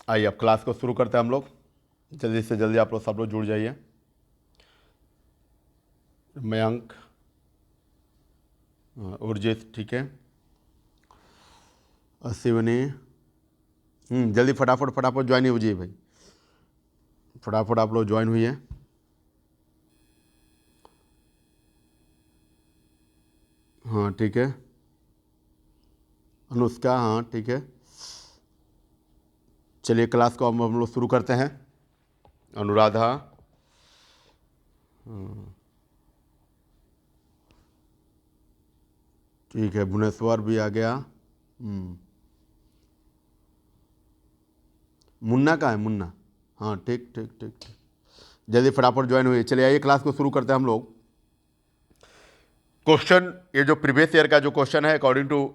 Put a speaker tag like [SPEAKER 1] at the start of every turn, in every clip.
[SPEAKER 1] आइए अब क्लास को शुरू करते हैं हम लोग। जल्दी से जल्दी आप लोग सब लोग जुड़ जाइए। मयंक, उर्जित, ठीक है, अश्विनी, जल्दी फटाफट फटाफट ज्वाइन हो जाइए भाई, फटाफट आप लोग ज्वाइन हुई है। हाँ ठीक है, अनुष्का, हाँ ठीक है। चलिए क्लास को हम लोग शुरू करते हैं। अनुराधा, ठीक है, भुवनेश्वर भी आ गया। मुन्ना कहाँ है, मुन्ना, हाँ ठीक ठीक ठीक ठीक, जल्दी फटाफट ज्वाइन हुई। चलिए आइए क्लास को शुरू करते हैं हम लोग। क्वेश्चन, ये जो प्रीवियस ईयर का जो क्वेश्चन है according to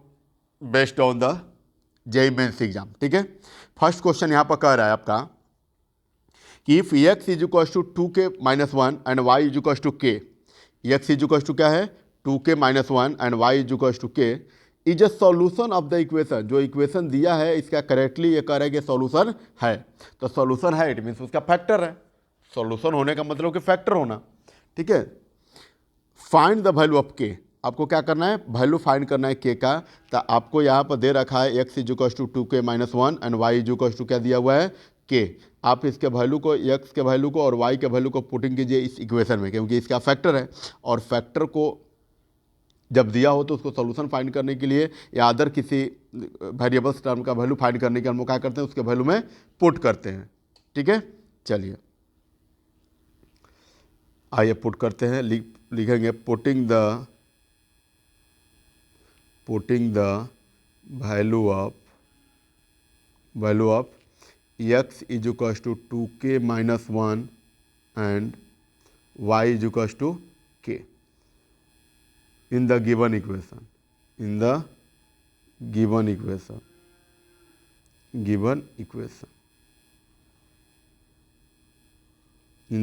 [SPEAKER 1] based on the JEE mains exam, ठीक है। फर्स्ट क्वेश्चन यहाँ पर कह रहा है आपका कि if X is equal to 2k-1 and Y is equal to K, X is equal to क्या है 2k-1 and Y is equal to K, is a solution of the equation. जो इक्वेशन दिया है इसका करेक्टली ये कह रहा है कि सॉल्यूशन है। तो सॉल्यूशन है इट मीन्स उसका फैक्टर है। सॉल्यूशन होने का मतलब कि फैक्टर होना, ठीक है। फाइंड द वैल्यू ऑफ के, आपको क्या करना है, वैल्यू फाइंड करना है के का। तो आपको यहाँ पर दे रखा है x is equal to 2k-1 and Y is equal to क्या दिया हुआ है के। आप इसके वैल्यू को, एक्स के वैल्यू को और वाई के वैल्यू को पुटिंग कीजिए इस इक्वेशन में, क्योंकि इसका फैक्टर है। और फैक्टर को जब दिया हो तो उसको सॉल्यूशन फाइंड करने के लिए या अदर किसी वेरिएबल्स टर्म का वैल्यू फाइंड करने के लिए हम लोग क्या करते हैं, उसके वैल्यू में पुट करते हैं, ठीक है। चलिए आइए पुट करते हैं, लिखेंगे putting the value of x is equal to 2k-1 and y is equal to k in the given equation, in the given equation, in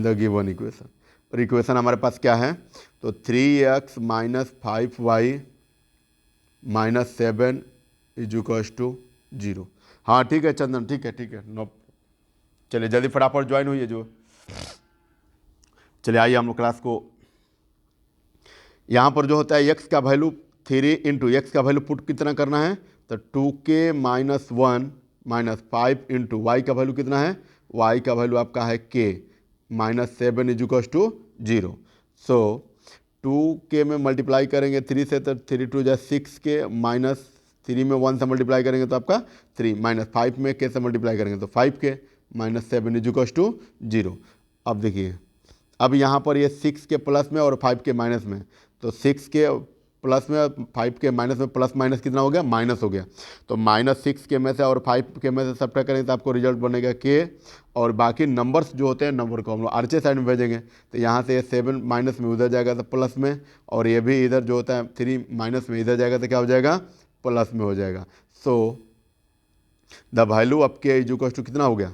[SPEAKER 1] the given equation. और इक्वेशन हमारे पास क्या है, तो 3x - 5y - 7 is equal to 0। हाँ ठीक है चंदन, ठीक है ठीक है, नो। चलिए जल्दी फटाफट ज्वाइन हुई है जो। चलिए आइए हम लोग क्लास को, यहाँ पर जो होता है एक्स का वैल्यू 3 इंटू एक्स का वैल्यू पुट कितना करना है, तो 2k-1 - 5 इंटू वाई का वैल्यू कितना है, वाई का वैल्यू आपका है k - 7 is equal to 0। So 2k में मल्टीप्लाई करेंगे 3 से तो 3 2 जा 6k, माइनस 3 में 1 से मल्टीप्लाई करेंगे तो आपका 3, माइनस 5 में k से मल्टीप्लाई करेंगे तो 5k - 7 इज इक्वल टू 0। अब देखिए, अब यहाँ पर ये 6 के प्लस में और 5 के माइनस में, तो 6 के प्लस में 5 के माइनस में प्लस माइनस कितना हो गया, माइनस हो गया। तो -6 के में से और 5 के में से सब्ट्रैक्ट करेंगे तो आपको रिजल्ट बनेगा के। और बाकी नंबर्स जो होते हैं, नंबर को हम लोग आरचे साइड में भेजेंगे, तो यहाँ से ये 7 माइनस में उधर जाएगा तो प्लस में, और ये भी इधर जो होता है 3 माइनस में इधर जाएगा तो क्या हो जाएगा, प्लस में हो जाएगा। सो द वैल्यू ऑफ के इज इक्वल टू कितना हो गया,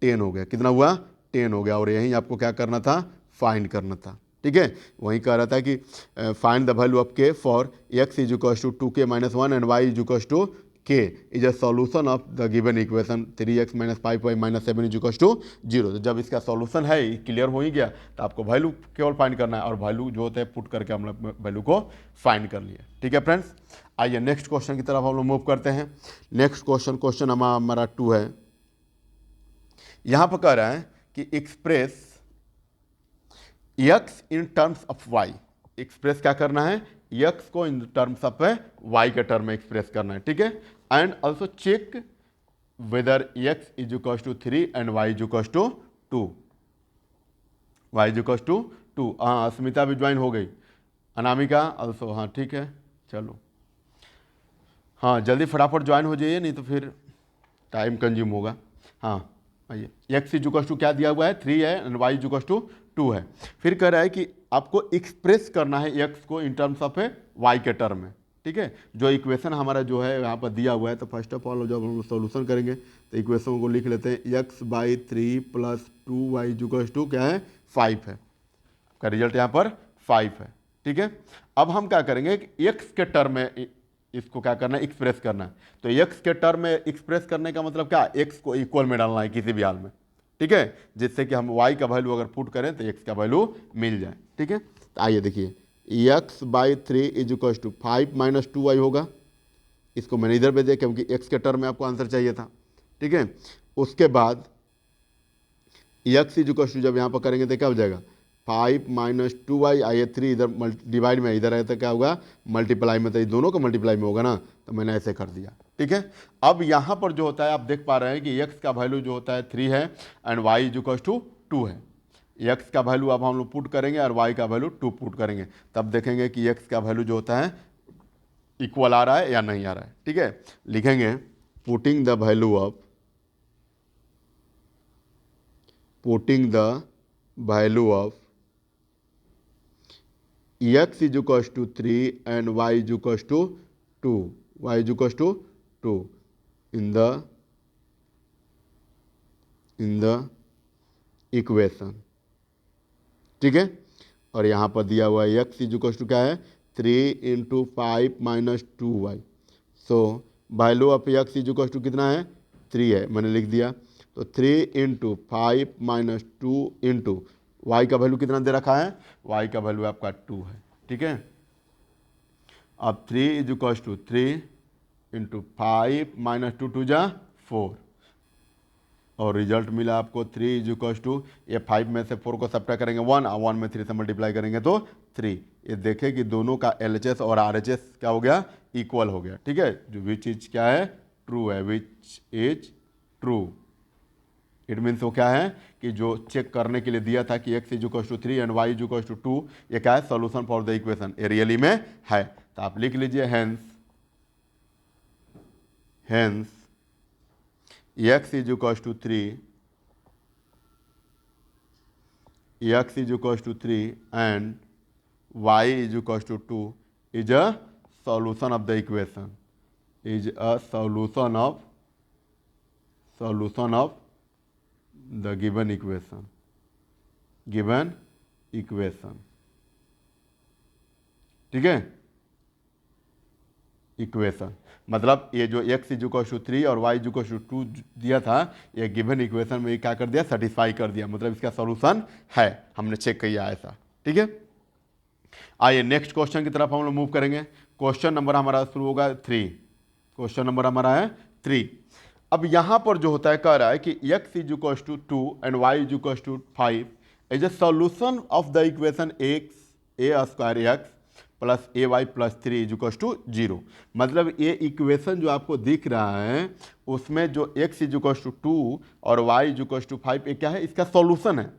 [SPEAKER 1] 10 हो गया। कितना हुआ, 10 हो गया। और यहीं आपको क्या करना था, फाइंड करना था, ठीक है। वहीं कह रहा था कि find the value of K for X is equal to 2k-1 and Y is equal to K is a solution of the given equation 3x - 5y - 7 is equal to 0। तो जब इसका सॉल्यूशन है क्लियर हो ही गया, तो आपको value केवल find करना है, और वैल्यू जो होता है पुट करके हम लोग वैल्यू को फाइंड कर लिए, ठीक है फ्रेंड्स। आइए नेक्स्ट क्वेश्चन की तरफ हम लोग मूव करते हैं। नेक्स्ट क्वेश्चन हमारा 2 है। यहाँ पर कह रहा है कि express x in terms of y। Express क्या करना है, x को इन टर्म्स ऑफ y के टर्म में एक्सप्रेस करना है, ठीक है। And also check whether x is equal to 3 and y is equal to 2, y is equal to 2। हाँ अस्मिता भी ज्वाइन हो गई, अनामिका ऑल्सो, हाँ ठीक है। चलो हाँ जल्दी फटाफट ज्वाइन हो जाइए, नहीं तो फिर टाइम कंज्यूम होगा। हाँ आइए, एक्स इज इक्वल टू क्या दिया हुआ है, 3 है, and Y is equal to 2 है। फिर कह रहा है कि आपको एक्सप्रेस करना है एक्स को इन टर्म्स ऑफ वाई के टर्म में, ठीक है। जो इक्वेशन हमारा जो है यहाँ पर दिया हुआ है, तो फर्स्ट ऑफ ऑल जब हम सॉल्यूशन करेंगे तो इक्वेशन को लिख लेते हैं, x/3 + 2y is equal to क्या है, 5 है। आपका रिजल्ट यहाँ पर 5 है, ठीक है। अब हम क्या करेंगे कि एक्स के टर्म में इसको क्या करना है, एक्सप्रेस करना है। तो एक्स के टर्म में एक्सप्रेस करने का मतलब क्या, एक्स को इक्वल में डालना है किसी भी हाल में, ठीक है, जिससे कि हम वाई का वैल्यू अगर पुट करें तो एक्स का वैल्यू मिल जाए, ठीक है। तो आइए देखिए, x by 3 is equal to 5 minus 2y होगा। इसको मैंने इधर भेजा क्योंकि एक्स के टर्म में आपको आंसर चाहिए था, ठीक है। उसके बाद एक्स इज इक्वल टू जब यहाँ पर करेंगे तो क्या हो जाएगा, 5 माइनस 2y, आइए 3 इधर डिवाइड में इधर है तो क्या होगा, मल्टीप्लाई में, तो ये दोनों का मल्टीप्लाई में होगा ना, तो मैंने ऐसे कर दिया, ठीक है। अब यहाँ पर जो होता है आप देख पा रहे हैं कि x का वैल्यू जो होता है 3 है and y is equal to 2 है। x का वैल्यू अब हम लोग पुट करेंगे और y का वैल्यू 2 पुट करेंगे, तब देखेंगे कि x का वैल्यू जो होता है इक्वल आ रहा है या नहीं आ रहा है, ठीक है। लिखेंगे putting the value of x is equals to 3 and y is equals to 2, y is equals to 2 in the equation, ठीक है। और यहाँ पर दिया हुआ है x इज इक्वल टू क्या है, 3 into 5 minus 2y। So value of x is equal to कितना है, 3 है, मैंने लिख दिया। तो 3 इंटू 5 माइनस 2 इंटू वाई का वैल्यू कितना दे रखा है, y का वैल्यू आपका 2 है, ठीक है। अब 3 is equal to 3 into 5 minus 2 2 जा 4, और रिजल्ट मिला आपको 3 इज इक्वल टू, ये 5 में से 4 को सब्ट्रैक्ट करेंगे 1 और 1 में 3 से मल्टीप्लाई करेंगे तो 3। ये देखें कि दोनों का LHS और RHS क्या हो गया, इक्वल हो गया, ठीक है। जो विच इज क्या है, ट्रू है, which is true. It means वो क्या है कि जो चेक करने के लिए दिया था कि x is equal to 3 and y is equal to 2, ये क्या है, सॉल्यूशन फॉर द इक्वेशन, ये रियली में है। तो आप लिख लीजिए hence x is equals to 3, x is equals to 3 and y is equals to 2 is a solution of the equation, is a solution of the given equation, ठीक है। Equation मतलब ये जो x इज इक्वल टू 3 और y is equal to 2 दिया था, ये given equation में क्या कर दिया, सेटिस्फाई कर दिया, मतलब इसका सॉल्यूशन है, हमने चेक किया ऐसा, ठीक है। आइए नेक्स्ट क्वेश्चन की तरफ हम लोग मूव करेंगे। क्वेश्चन नंबर हमारा शुरू होगा 3, क्वेश्चन नंबर हमारा है 3। अब यहाँ पर जो होता है, कह रहा है कि x is equal to 2 and y is equal to 5 is a solution of the equation a square x plus ay plus 3 is equal to 0। मतलब ये इक्वेशन जो आपको दिख रहा है उसमें जो x इज इक्वल टू 2 और y इज इक्वल टू 5 ये क्या है, इसका सॉल्यूशन है।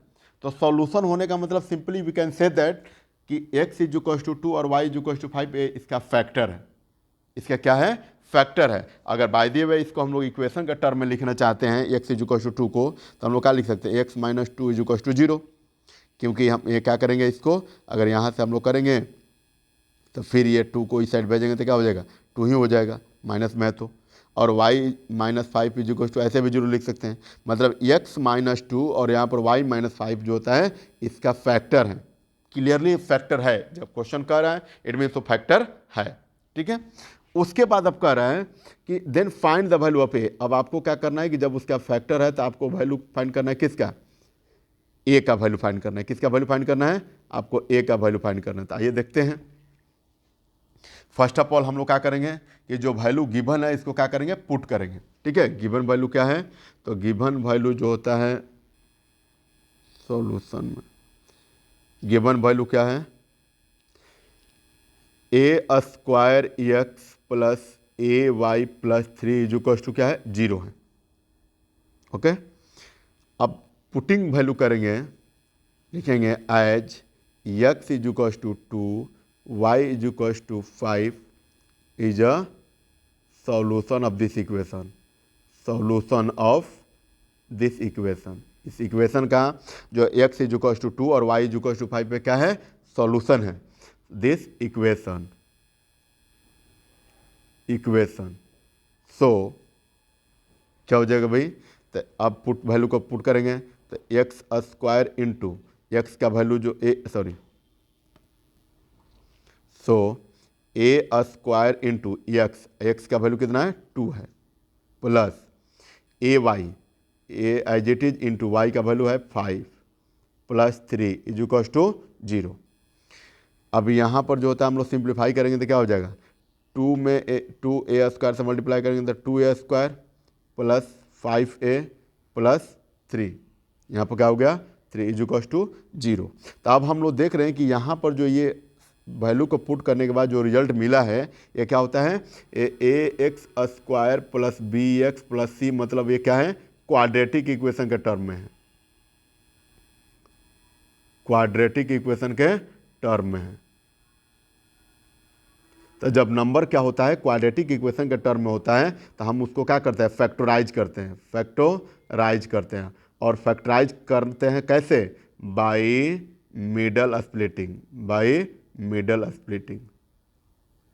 [SPEAKER 1] तो सॉल्यूशन होने का मतलब simply we can say that कि x इज इक्वल टू 2 और y इज इक्वल टू 5 ये इसका फैक्टर है, इसका क्या है, फैक्टर है। अगर बाय द वे इसको हम लोग इक्वेशन का टर्म में लिखना चाहते हैं x इज इक्वल टू 2 को, तो हम लोग क्या लिख सकते हैं, x minus 2 is equal to 0, क्योंकि हम ये क्या करेंगे, इसको अगर यहाँ से हम लोग करेंगे तो फिर ये 2 को इस साइड भेजेंगे तो क्या हो जाएगा, 2 ही हो जाएगा, माइनस में है तो। और y minus 5 is equal to ऐसे भी 0 लिख सकते हैं, मतलब x माइनस 2 और यहाँ पर y माइनस 5 जो होता है इसका फैक्टर है, क्लियरली फैक्टर है। जब क्वेश्चन कह रहा है इट मीन्स तो फैक्टर है, ठीक है। उसके बाद अब कह रहा है कि then find the value of A. अब आपको क्या करना है कि जब उसका फैक्टर है तो आपको वैल्यू फाइंड करना है, किसका, ए का वैल्यू फाइंड करना है। किसका वैल्यू फाइंड करना है, आपको ए का वैल्यू फाइंड करना है। तो आइए देखते हैं। फर्स्ट ऑफ ऑल हम लोग क्या करेंगे कि जो वैल्यू गिवन है इसको क्या करेंगे, पुट करेंगे, ठीक है। गिवन वैल्यू क्या है, तो गिवन वैल्यू जो होता है सॉल्यूशन में, गिवन वैल्यू क्या है, A square X plus A Y plus 3 is equal to क्या है, 0 है, ओके। अब पुटिंग वैल्यू करेंगे, लिखेंगे as x is equal to 2 y is equals to 5 is a solution of this equation, solution of this equation। इस equation का जो x is equals to 2 और y is equals to 5 पे क्या है, सॉल्यूशन है। दिस इक्वेशन सो क्या हो जाएगा भाई, तो अब पुट वैल्यू को पुट करेंगे तो एक्स स्क्वायर इंटू एक्स का वैल्यू जो so a square into x, x का वैल्यू कितना है 2 है, plus A y, a as it is into y का वैल्यू है 5 प्लस 3 इज इक्वल टू 0। अब यहाँ पर जो होता है हम लोग सिंप्लीफाई करेंगे तो क्या हो जाएगा, 2 स्क्वायर से मल्टीप्लाई करेंगे तो 2a square plus 5a plus 3, यहाँ पर क्या हो गया 3 इज इक्वल टू 0। तो अब हम लोग देख रहे हैं कि यहाँ पर जो ये वैल्यू को पुट करने के बाद जो रिजल्ट मिला है ये क्या होता है, A X square plus B X plus C, मतलब ये क्या है, क्वाड्रेटिक इक्वेशन के टर्म में है, क्वाड्रेटिक इक्वेशन के टर्म में है। तो जब नंबर क्या होता है क्वाड्रेटिक इक्वेशन के टर्म में होता है तो हम उसको क्या करते हैं, फैक्टराइज करते हैं, फैक्टराइज करते हैं। और फैक्टराइज करते हैं कैसे, by middle splitting, by middle splitting,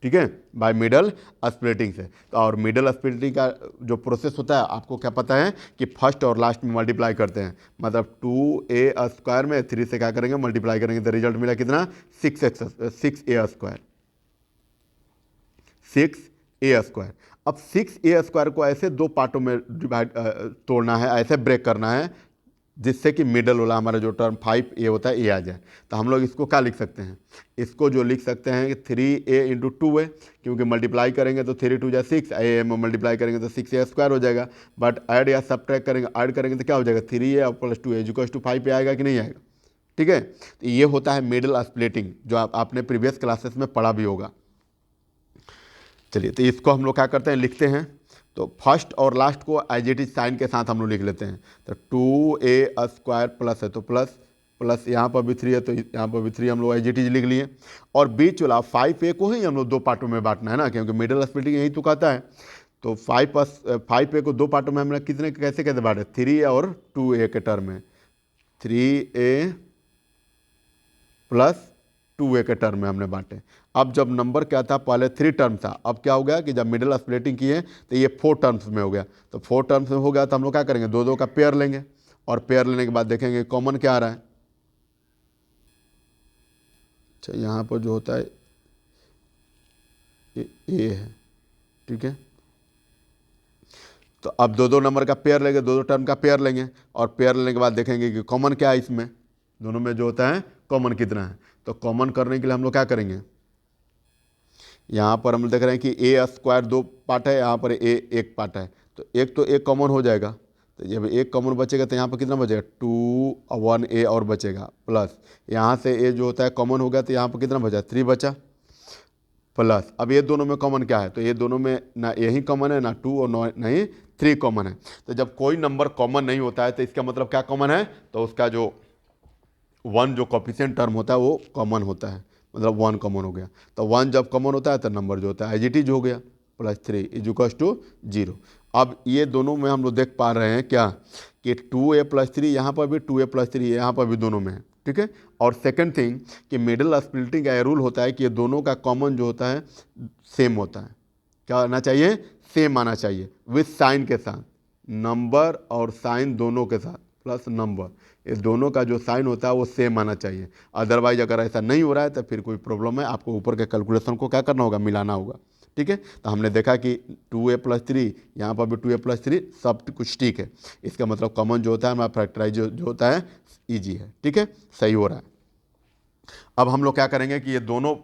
[SPEAKER 1] ठीक है, बाय मिडल स्प्लिटिंग से। तो और मिडल स्प्लिटिंग का जो प्रोसेस होता है आपको क्या पता है कि फर्स्ट और लास्ट में मल्टीप्लाई करते हैं, मतलब 2a स्क्वायर में 3 से क्या करेंगे मल्टीप्लाई करेंगे तो रिजल्ट मिला कितना 6a स्क्वायर, 6a स्क्वायर। अब 6a स्क्वायर को ऐसे दो पार्टों में डिवाइड तोड़ना है, ऐसे ब्रेक करना है जिससे कि मिडल वाला हमारा जो टर्म 5a होता है ये आ जाए। तो हम लोग इसको क्या लिख सकते हैं, इसको जो लिख सकते हैं कि 3a इंटू 2a, क्योंकि मल्टीप्लाई करेंगे तो 3 2 जा 6, a में मल्टीप्लाई करेंगे तो 6a स्क्वायर हो जाएगा। बट ऐड या सब्ट्रैक्ट करेंगे, ऐड करेंगे तो क्या हो जाएगा 3a और plus 2a equal to 5a आएगा कि नहीं आएगा, ठीक है। तो ये होता है मिडल स्प्लिटिंग जो आपने प्रीवियस क्लासेस में पढ़ा भी होगा। चलिए तो इसको हम लोग क्या करते हैं, लिखते हैं। तो फर्स्ट और लास्ट को एज इट इज साइन के साथ हम लोग लिख लेते हैं। तो 2a स्क्वायर प्लस है तो प्लस, प्लस यहाँ पर भी 3 है तो यहाँ पर भी 3 हम लोग एज इट इज लिख लिए। और बीच वाला 5a को ही हम लोग दो पार्टों में बांटना है ना, क्योंकि मिडल स्प्लिटिंग यही तो कहता है। तो 5a को दो पार्टों में हमने कितने कैसे कैसे बांटे, 3 और 2a के टर्म में, 3a प्लस 2a के टर्म में हमने बांटे। अब जब नंबर क्या था, पहले 3 टर्म था, अब क्या हो गया कि जब मिडिल स्प्लिटिंग किए तो ये 4 टर्म्स में हो गया। तो 4 टर्म्स में हो गया तो हम लोग क्या करेंगे, दो दो का पेयर लेंगे और पेयर लेने के बाद देखेंगे कॉमन क्या आ रहा है। अच्छा यहाँ पर जो होता है ए है, ठीक है। तो अब दो दो नंबर का पेयर लेंगे, दो दो टर्म का पेयर लेंगे और पेयर लेने के बाद देखेंगे कि कॉमन क्या है इसमें, दोनों में जो होता है कॉमन कितना है। तो कॉमन करने के लिए हम लोग क्या करेंगे, यहाँ पर हम देख रहे हैं कि ए स्क्वायर दो पार्ट है, यहाँ पर ए एक पार्ट है, तो एक कॉमन हो जाएगा। तो जब एक कॉमन बचेगा तो यहाँ पर कितना बचेगा 2 1a और बचेगा, प्लस यहाँ से ए जो होता है कॉमन हो गया तो यहाँ पर कितना बचा 3 बचा, प्लस अब ये दोनों में कॉमन क्या है, तो ये दोनों में ना यही कॉमन है ना 2 और नहीं 3 कॉमन है। तो जब कोई नंबर कॉमन नहीं होता है तो इसका मतलब क्या कॉमन है, तो उसका जो 1 जो कोफिशिएंट टर्म होता है वो कॉमन होता है, मतलब 1 कॉमन हो गया। तो 1 जब कॉमन होता है तो नंबर जो होता है एज इट इज हो गया, प्लस 3 इज इक्वल टू 0। अब ये दोनों में हम लोग देख पा रहे हैं क्या कि 2a प्लस 3 यहाँ पर भी 2a प्लस 3 यहाँ पर भी दोनों में है, ठीक है। और सेकंड थिंग कि मिडिल स्प्लिटिंग का रूल होता है कि ये दोनों का कॉमन जो होता है सेम होता है, क्या आना चाहिए, सेम आना चाहिए विथ साइन के साथ, नंबर और साइन दोनों के साथ प्लस नंबर, ये दोनों का जो साइन होता है वो सेम आना चाहिए। अदरवाइज अगर ऐसा नहीं हो रहा है तो फिर कोई प्रॉब्लम है, आपको ऊपर के कैलकुलेशन को क्या करना होगा, मिलाना होगा, ठीक है। तो हमने देखा कि 2a प्लस 3 यहाँ पर भी 2a प्लस 3 सब कुछ ठीक है, इसका मतलब कॉमन जो होता है हमारा फैक्टराइज जो होता है ईजी है, ठीक है, सही हो रहा है। अब हम लोग क्या करेंगे कि ये दोनों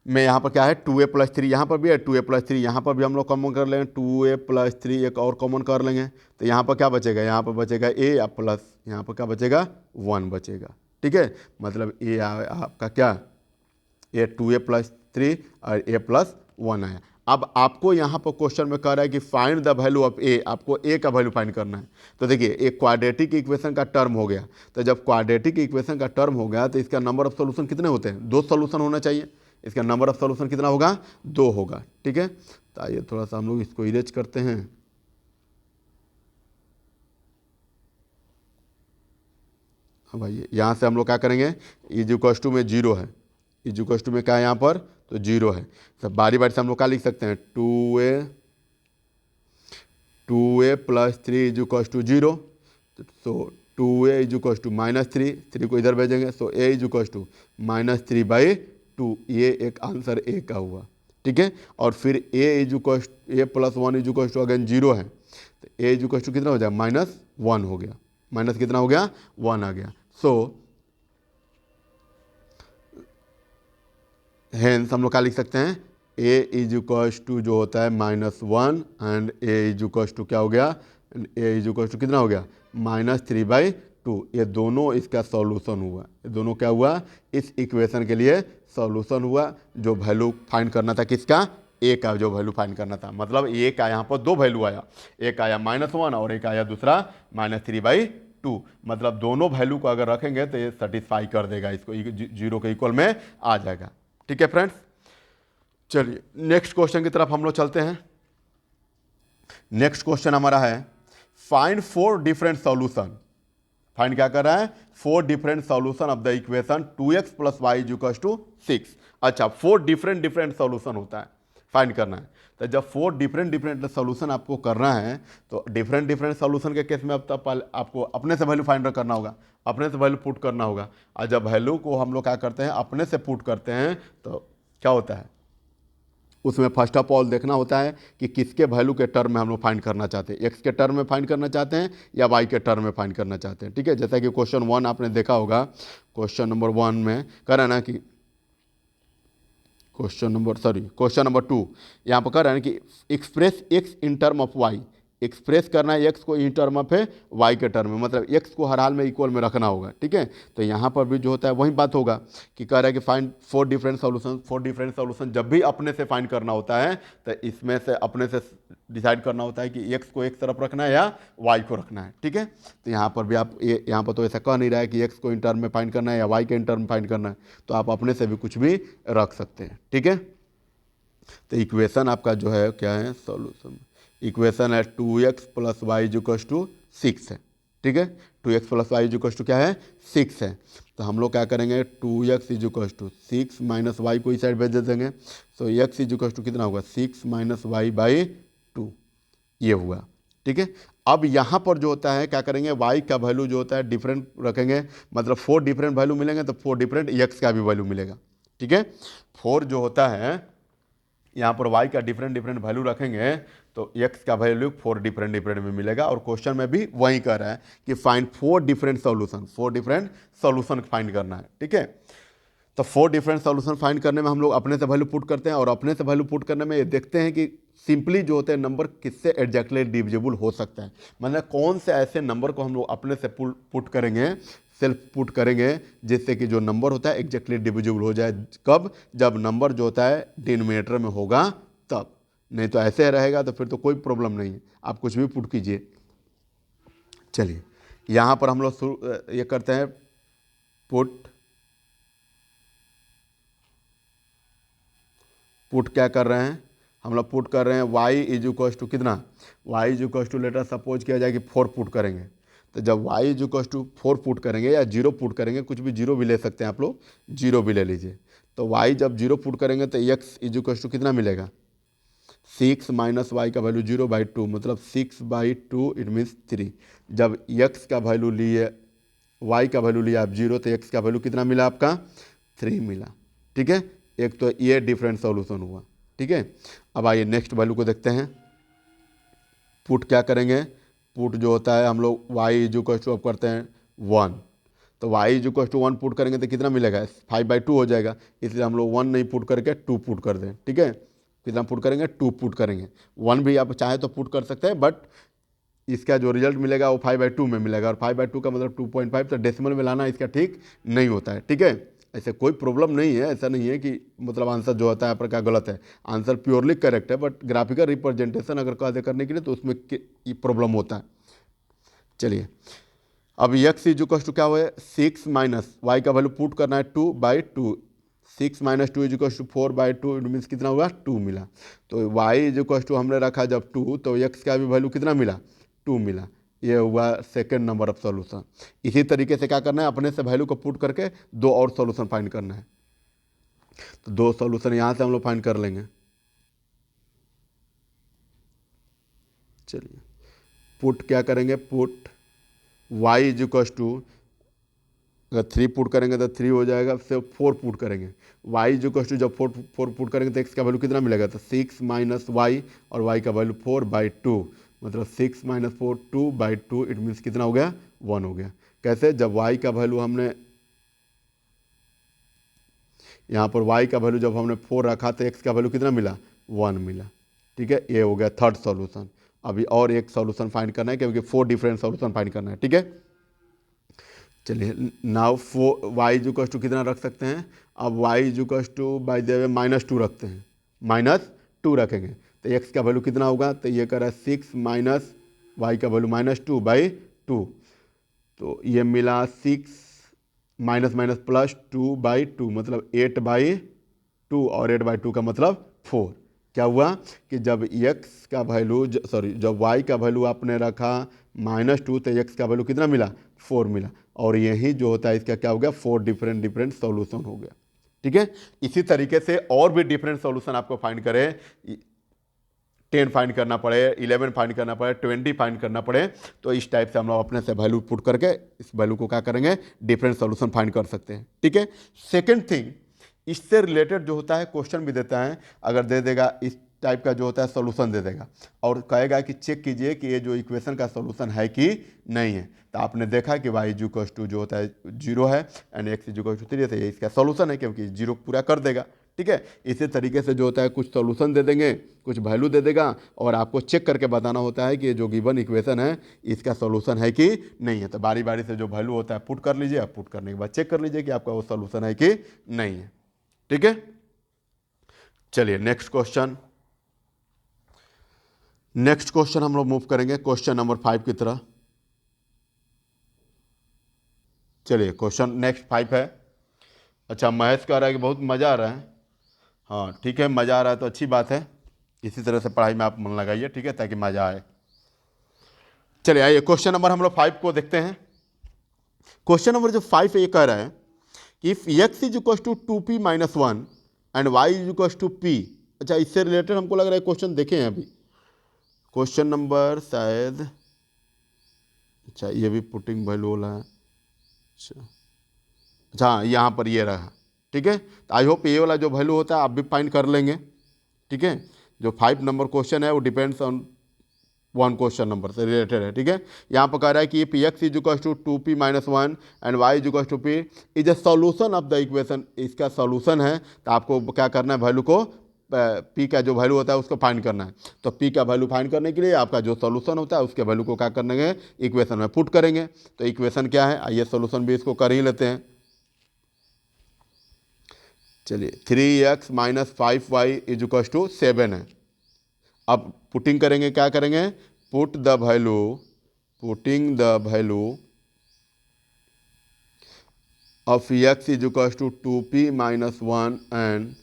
[SPEAKER 1] में यहाँ पर क्या है 2a प्लस 3 यहाँ पर भी है, 2a प्लस 3 यहाँ पर भी हम लोग कॉमन कर लेंगे, 2a प्लस 3 एक और कॉमन कर लेंगे। तो यहाँ पर क्या बचेगा, यहाँ पर बचेगा a या प्लस यहाँ पर क्या बचेगा 1 बचेगा, ठीक है। मतलब a आपका क्या, a 2a प्लस 3 और a प्लस 1 आया। अब आपको यहाँ पर क्वेश्चन में कह रहा है कि find the value of a, आपको a का वैल्यू फाइंड करना है। तो देखिए एक क्वाड्रेटिक इक्वेशन का टर्म हो गया, तो जब क्वाड्रेटिक इक्वेशन का टर्म हो गया तो इसका नंबर ऑफ सोल्यूशन कितने होते हैं, 2 सोल्यूशन होना चाहिए, इसका नंबर ऑफ सोल्यूशन कितना होगा 2 होगा, ठीक है। तो आइए थोड़ा सा हम लोग इसको इरेज करते हैं। हाँ भाई यहाँ से हम लोग क्या करेंगे, इज इक्वल टू में 0 है, इज इक्वल टू में क्या है यहाँ पर तो 0 है। सब बारी बारी से हम लोग क्या लिख सकते हैं 2a plus 3 is equal to 0, तो 2a इज इक्वल टू -3 को इधर भेजेंगे, सो a इज इक्वल टू -3/2 2, ये एक आंसर ए का हुआ, ठीक है। और फिर A plus 1 is equal to again 0 है, तो ए इज इक्वल टू कितना हो जाएगा, -1 हो गया, माइनस कितना हो गया, 1 आ गया। सो हेंस हम लोग क्या लिख सकते हैं, ए इज इक्वल्स टू जो होता है -1 and a is equals to क्या हो गया, ए इज इक्वल्स टू कितना हो गया, -3/2। ये दोनों इसका सॉल्यूशन हुआ, ये दोनों क्या हुआ, इस इक्वेशन के लिए सॉल्यूशन हुआ। जो वैल्यू फाइंड करना था किसका, ए का जो वैल्यू फाइंड करना था, मतलब ए का यहाँ पर दो वैल्यू आया, एक आया -1 और एक आया दूसरा -3/2। मतलब दोनों वैल्यू को अगर रखेंगे तो ये सेटिस्फाई कर देगा, इसको 0 के इक्वल में आ जाएगा, ठीक है फ्रेंड्स। चलिए नेक्स्ट क्वेश्चन की तरफ हम लोग चलते हैं। नेक्स्ट क्वेश्चन हमारा है फाइंड 4 डिफरेंट सॉल्यूशन। फाइंड क्या कर रहा है, 4 different solution of the equation 2x + y = 6। अच्छा, 4 डिफरेंट सॉल्यूशन होता है, फाइंड करना है। तो जब 4 डिफरेंट सॉल्यूशन आपको करना है तो डिफरेंट सॉल्यूशन के केस में अब तक आपको अपने से वैल्यू फाइंड करना होगा, अपने से वैल्यू पुट करना होगा। और जब वैल्यू को हम लोग क्या करते हैं, अपने से पुट करते हैं, तो क्या होता है, उसमें फर्स्ट ऑफ ऑल देखना होता है कि किसके वैल्यू के टर्म में हम लोग फाइंड करना चाहते हैं, एक्स के टर्म में फाइंड करना चाहते हैं या वाई के टर्म में फाइंड करना चाहते हैं, ठीक है। जैसा कि क्वेश्चन 1 आपने देखा होगा, क्वेश्चन नंबर 1 में कह रहा है ना कि क्वेश्चन नंबर 2 यहाँ पर कह रहा है कि express x in term of y, express करना है एक्स को इन टर्म ऑफ है वाई के टर्म में, मतलब एक्स को हर हाल में इक्वल में रखना होगा, ठीक है। तो यहाँ पर भी जो होता है वही बात होगा कि कह रहा है कि find 4 different solution. 4 different solution जब भी अपने से फाइंड करना होता है तो इसमें से अपने से डिसाइड करना होता है कि एक्स को एक तरफ रखना है या वाई को रखना है, ठीक है। तो यहाँ पर भी आप यहाँ पर तो ऐसा कह नहीं रहा है कि एक्स को इन टर्म में फाइंड करना है या वाई के इन टर्म में फाइंड करना है, तो आप अपने से भी कुछ भी रख सकते हैं, ठीक है। तो इक्वेशन आपका जो है क्या है, सॉल्यूशन इक्वेशन है 2x + y = 6 है, ठीक है। 2x + y = क्या है, 6 है। तो हम लोग क्या करेंगे, 2x = 6 माइनस वाई को इस साइड भेज दे देंगे, तो x = कितना होगा, 6 - y/2, ये हुआ, ठीक है। अब यहाँ पर जो होता है क्या करेंगे, y का वैल्यू जो होता है डिफरेंट रखेंगे, मतलब 4 डिफरेंट वैल्यू मिलेंगे तो 4 डिफरेंट x का भी वैल्यू मिलेगा, ठीक है। 4 जो होता है यहाँ पर y का डिफरेंट वैल्यू रखेंगे तो x का वैल्यू 4 डिफरेंट में मिलेगा। और क्वेश्चन में भी वही कह रहा है कि find 4 different solution, 4 different solution find करना है, ठीक है। तो 4 डिफरेंट सॉल्यूशन फाइंड करने में हम लोग अपने से वैल्यू पुट करते हैं, और अपने से वैल्यू पुट करने में ये देखते हैं कि सिंपली जो होते हैं नंबर किससे एग्जैक्टली डिविजिबल हो सकता है, मतलब कौन से ऐसे नंबर को हम लोग अपने से पुट करेंगे, सेल्फ पुट करेंगे, जिससे कि जो नंबर होता है एग्जैक्टली डिविजिबल हो जाए। कब, जब नंबर जो होता है डिनोमिनेटर में होगा तब, नहीं तो ऐसे रहेगा तो फिर तो कोई प्रॉब्लम नहीं है, आप कुछ भी पुट कीजिए। चलिए यहाँ पर हम लोग ये करते हैं पुट क्या कर रहे हैं, हम लोग पुट कर रहे हैं y = कितना, y = लेटर सपोज किया जाए कि 4 पुट करेंगे। तो जब y = 4 पुट करेंगे या 0 पुट करेंगे, कुछ भी 0 भी ले सकते हैं आप लोग, 0 भी ले लीजिए। तो y जब 0 पुट करेंगे तो x = कितना मिलेगा, 6 - y का वैल्यू 0/2, मतलब 6/2 इट मीन्स 3। जब x का वैल्यू लिए, y का वैल्यू लिया आप 0, तो x का वैल्यू कितना मिला आपका, 3 मिला, ठीक है। एक तो ये डिफरेंट सॉल्यूशन हुआ, ठीक है। अब आइए नेक्स्ट वैल्यू को देखते हैं। पुट क्या करेंगे, पुट जो होता है हम लोग y = अब करते हैं 1, तो y = 1 पुट करेंगे तो कितना मिलेगा, 5/2 हो जाएगा, इसलिए हम लोग 1 नहीं पुट करके 2 पुट कर दें, ठीक है। कितना पुट करेंगे, 2 पुट करेंगे। 1 भी आप चाहे तो पुट कर सकते हैं, बट इसका जो रिजल्ट मिलेगा वो 5/2 में मिलेगा, और 5/2 का मतलब 2.5, तो डेसिमल में लाना इसका ठीक नहीं होता है, ठीक है। ऐसे कोई प्रॉब्लम नहीं है, ऐसा नहीं है कि मतलब आंसर जो होता है आपका गलत है, आंसर प्योरली करेक्ट है, बट ग्राफिकल रिप्रेजेंटेशन अगर कह दे करने के लिए तो उसमें ये प्रॉब्लम होता है। चलिए अब x = क्या हुआ, 6 माइनस y का वैल्यू पुट करना है 2/2, 6 - 2 = 4/2, इट मीन्स कितना हुआ, 2 मिला। तो y = हमने रखा जब 2, तो x का भी वैल्यू कितना मिला, 2 मिला। ये हुआ सेकेंड नंबर ऑफ सॉल्यूशन। इसी तरीके से क्या करना है, अपने से वैल्यू को पुट करके 2 और सॉल्यूशन फाइंड करना है। तो 2 सॉल्यूशन यहाँ से हम लोग फाइंड कर लेंगे। चलिए पुट क्या करेंगे, पुट y = अगर 3 पुट करेंगे तो 3 हो जाएगा, फिर 4 पुट करेंगे। वाई जो कॉस्ट जब 4 पुट करेंगे तो एक्स का वैल्यू कितना मिलेगा, तो 6 माइनस वाई, और वाई का वैल्यू 4/2, मतलब 6 माइनस 4 2/2, इट मीन्स कितना हो गया, 1 हो गया। कैसे, जब वाई का वैल्यू हमने यहाँ पर y का वैल्यू जब हमने 4 रखा तो x का वैल्यू कितना मिला, 1 मिला। ठीक है, ये हो गया थर्ड सॉल्यूशन। अभी और एक सॉल्यूशन फाइंड करना है क्योंकि 4 डिफरेंट सॉल्यूशन फाइंड करना है। ठीक है, चलिए now y is equal to कितना रख सकते हैं, अब y is equal to by the way -2 रखते हैं, -2 रखेंगे तो x का वैल्यू कितना होगा, तो ये कह रहा है 6 माइनस वाई का वैल्यू -2/2, तो ये मिला 6 माइनस माइनस प्लस 2/2, मतलब 8/2, और 8/2 का मतलब 4। क्या हुआ कि जब x का वैल्यू जब y का वैल्यू आपने रखा -2 तो x का वैल्यू कितना मिला, 4 मिला, और यही जो होता है इसका क्या हो गया, 4 डिफरेंट सॉल्यूशन हो गया। ठीक है, इसी तरीके से और भी डिफरेंट सॉल्यूशन आपको फाइंड करें, 10 फाइंड करना पड़े, 11 फाइंड करना पड़े, 20 फाइंड करना पड़े, तो इस टाइप से हम लोग अपने से वैल्यू पुट करके इस वैल्यू को क्या करेंगे, डिफरेंट सॉल्यूशन फाइंड कर सकते हैं। ठीक है, सेकंड थिंग, इससे रिलेटेड जो होता है क्वेश्चन भी देता है, अगर दे देगा इस टाइप का जो होता है सॉल्यूशन दे देगा, और कहेगा कि चेक कीजिए कि ये जो इक्वेशन का सॉल्यूशन है कि नहीं है। तो आपने देखा कि y इज इक्वल टू जो होता है 0 है and x is equal to 3 है, तो ये इसका सॉल्यूशन है क्योंकि 0 पूरा कर देगा। ठीक है, इसी तरीके से जो होता है कुछ सॉल्यूशन दे देंगे, कुछ वैल्यू दे देगा, और आपको चेक करके बताना होता है कि ये जो गिवन इक्वेशन है इसका सॉल्यूशन है कि नहीं है। तो बारी बारी से जो वैल्यू होता है पुट कर लीजिए, पुट करने के बाद चेक कर लीजिए कि आपका वो सॉल्यूशन है कि नहीं है। ठीक है, चलिए नेक्स्ट क्वेश्चन हम लोग मूव करेंगे क्वेश्चन नंबर 5 की तरह। चलिए क्वेश्चन नेक्स्ट 5 है। अच्छा, महेश कह रहा है कि बहुत मज़ा आ रहा है। हाँ ठीक है, मज़ा आ रहा है तो अच्छी बात है, इसी तरह से पढ़ाई में आप मन लगाइए। ठीक है, ताकि मज़ा आए। चलिए आइए क्वेश्चन नंबर हम लोग 5 को देखते हैं। क्वेश्चन नंबर जो 5 ये कह रहा है कि if x is equal to 2p - 1 and y is equal to p। अच्छा, इससे रिलेटेड हमको लग रहा है क्वेश्चन देखें हैं अभी, क्वेश्चन नंबर शायद, अच्छा ये भी पुटिंग वैल्यू वाला है। अच्छा हाँ, यहाँ पर ये रहा। ठीक है, तो आई होप ये वाला जो वैल्यू होता है आप भी फाइंड कर लेंगे। ठीक है, जो 5 नंबर क्वेश्चन है वो डिपेंड्स ऑन 1 क्वेश्चन नंबर से रिलेटेड है। ठीक है, यहाँ पर कह रहा है कि p x is equal to 2p - 1 and y is equal to p is a solution of the equation. इसका सॉल्यूशन है, तो आपको क्या करना है, वैल्यू को p का जो वैल्यू होता है उसको फाइंड करना है। तो p का वैल्यू फाइंड करने के लिए आपका जो सॉल्यूशन होता है उसके वैल्यू को क्या करेंगे, इक्वेशन में पुट करेंगे। तो इक्वेशन क्या है, आइए सॉल्यूशन भी इसको कर ही लेते हैं। चलिए 3x - 5y is equal to 7 है। अब पुटिंग करेंगे, क्या करेंगे, putting the value of x is equal to 2p - 1 and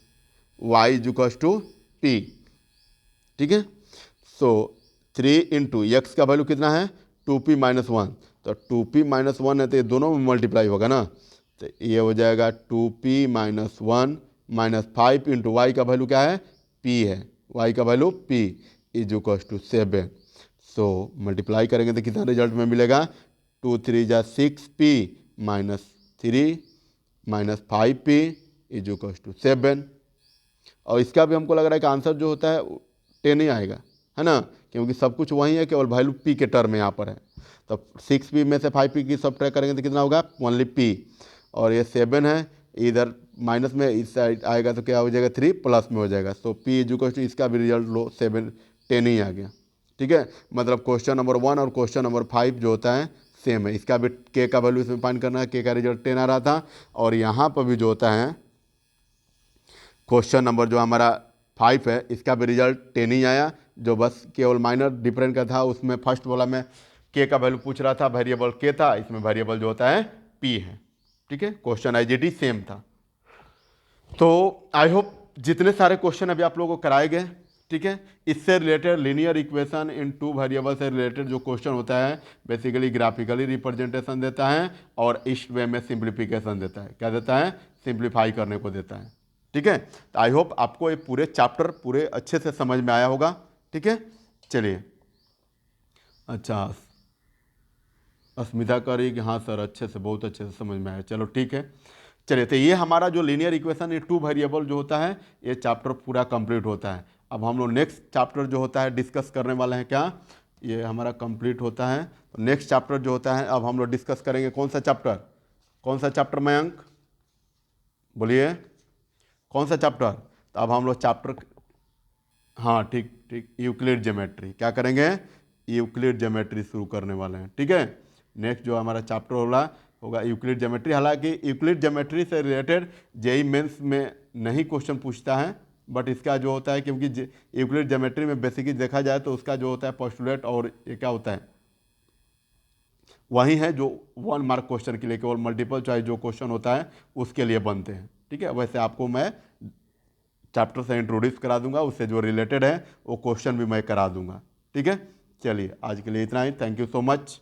[SPEAKER 1] y is equal to p। ठीक है, सो 3 इंटू एक्स का वैल्यू कितना है, 2p - 1, तो 2p - 1 है तो ये दोनों में मल्टीप्लाई होगा ना, तो ये हो जाएगा 2p - 1 - 5 इंटू वाई का वैल्यू क्या है, p है, y का value p is equal to 7। So multiply करेंगे तो कितना रिजल्ट में मिलेगा, 2 3 जा 6p - 3 - 5p is equal to 7। और इसका भी हमको लग रहा है कि आंसर जो होता है 10 ही आएगा, है ना, क्योंकि सब कुछ वही है, केवल वैल्यू p के टर्म में यहाँ पर है। तो 6p में से 5p की सब ट्रैक करेंगे तो कितना होगा, ओनली p, और ये 7 है, इधर माइनस में इस साइड आएगा तो क्या हो जाएगा, 3 प्लस में हो जाएगा। सो p इज इक्वल टू, इसका भी रिजल्ट लो 7 10 ही आ गया। ठीक है, मतलब क्वेश्चन नंबर 1 और क्वेश्चन नंबर 5 जो होता है सेम है। इसका भी k का वैल्यू इसमें फाइंड करना है, k का रिजल्ट 10 आ रहा था, और यहाँ पर भी जो होता है क्वेश्चन नंबर जो हमारा 5 है इसका भी रिजल्ट 10 ही आया, जो बस केवल माइनर डिफरेंट का था। उसमें फर्स्ट वाला में k का वैल्यू पूछ रहा था, वेरिएबल k था, इसमें वेरिएबल जो होता है p है। ठीक है, क्वेश्चन आईजीटी सेम था। तो आई होप जितने सारे क्वेश्चन अभी आप लोगों को कराए गए, ठीक है, इससे related linear equation in 2 variable से रिलेटेड जो क्वेश्चन होता है बेसिकली ग्राफिकली रिप्रेजेंटेशन देता है और इस वे में सिंप्लीफिकेशन देता है। क्या देता है, सिंप्लीफाई करने को देता है। ठीक है, तो आई होप आपको ये पूरे चैप्टर पूरे अच्छे से समझ में आया होगा। ठीक है, चलिए अच्छा अस्मिता कह रही कि हाँ सर अच्छे से, बहुत अच्छे से समझ में आया। चलो ठीक है, चलिए तो ये हमारा जो लीनियर इक्वेशन, ये 2 वेरिएबल जो होता है, ये चैप्टर पूरा कंप्लीट होता है। अब हम लोग नेक्स्ट चैप्टर जो होता है डिस्कस करने वाले हैं। क्या ये हमारा कंप्लीट होता है तो नेक्स्ट चैप्टर जो होता है अब हम लोग डिस्कस करेंगे। कौन सा चैप्टर, कौन सा चैप्टर मयंक, बोलिए कौन सा चैप्टर? तो अब हम लोग चैप्टर, हाँ ठीक ठीक, यूक्लिड ज्योमेट्री क्या करेंगे, यूक्लिड ज्योमेट्री शुरू करने वाले हैं। ठीक है, नेक्स्ट जो हमारा चैप्टर होगा यूक्लिड ज्योमेट्री। हालांकि यूक्लिड ज्योमेट्री से रिलेटेड जेईई मेंस में नहीं क्वेश्चन पूछता है, बट इसका जो होता है, क्योंकि यूक्लिड ज्योमेट्री में बेसिकली देखा जाए तो उसका जो होता है पोस्टुलेट और ये क्या होता है, वही है जो 1 मार्क क्वेश्चन के लिए, केवल मल्टीपल चॉइस जो क्वेश्चन होता है उसके लिए बनते हैं। ठीक है, वैसे आपको मैं चैप्टर से इंट्रोड्यूस करा दूंगा, उससे जो रिलेटेड है वो क्वेश्चन भी मैं करा दूंगा। ठीक है, चलिए आज के लिए इतना ही। Thank you so much.